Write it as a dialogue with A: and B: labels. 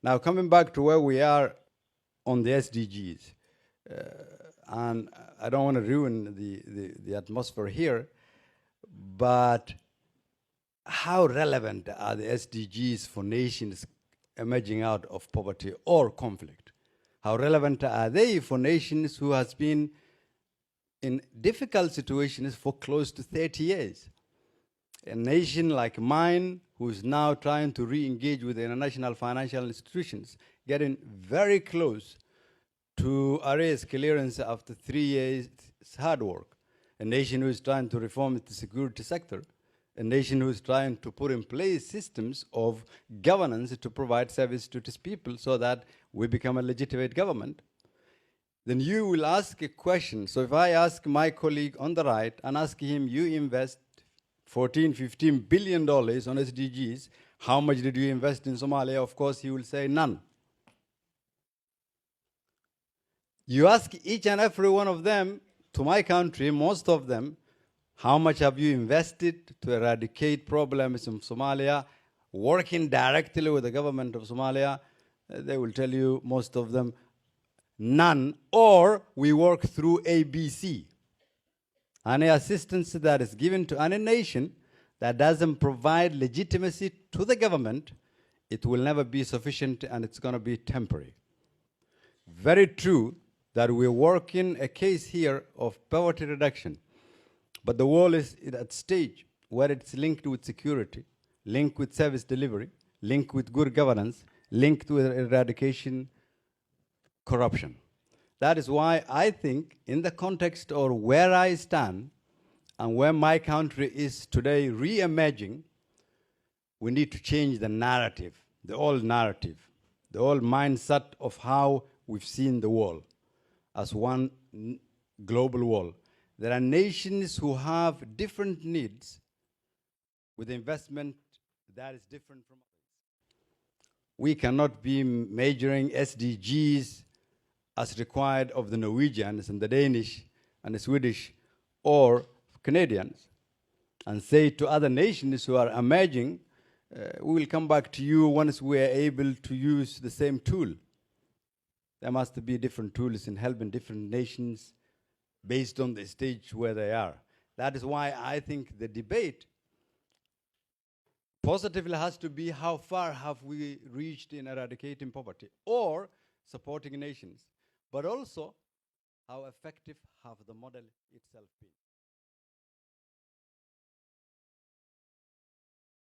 A: Now, coming back to where we are on the SDGs, and I don't want to ruin the atmosphere here, but how relevant are the SDGs for nations emerging out of poverty or conflict? How relevant are they for nations who has been in difficult situations for close to 30 years? A nation like mine, who is now trying to re-engage with the international financial institutions, getting very close to arrest clearance after 3 years hard work. A nation who is trying to reform the security sector. A nation who is trying to put in place systems of governance to provide service to its people so that we become a legitimate government. Then you will ask a question. So if I ask my colleague on the right and ask him, you invest $14–15 billion on SDGs, how much did you invest in Somalia? Of course, he will say none. You ask each and every one of them, to my country, most of them, how much have you invested to eradicate problems in Somalia, working directly with the government of Somalia? They will tell you, most of them, none, or we work through ABC. Any assistance that is given to any nation that doesn't provide legitimacy to the government, it will never be sufficient and it's going to be temporary. Very true that we're working a case here of poverty reduction, but the world is at a stage where it's linked with security, linked with service delivery, linked with good governance, linked with eradication corruption. That is why I think, in the context of where I stand and where my country is today re-emerging, we need to change the narrative, the old mindset of how we've seen the world as one global world. There are nations who have different needs with investment that is different from others. We cannot be measuring SDGs as required of the Norwegians and the Danish and the Swedish or Canadians and say to other nations who are emerging, we will come back to you once we are able to use the same tool. There must be different tools in helping different nations based on the stage where they are. That is why I think the debate positively has to be how far have we reached in eradicating poverty or supporting nations, but also how effective have the model itself been.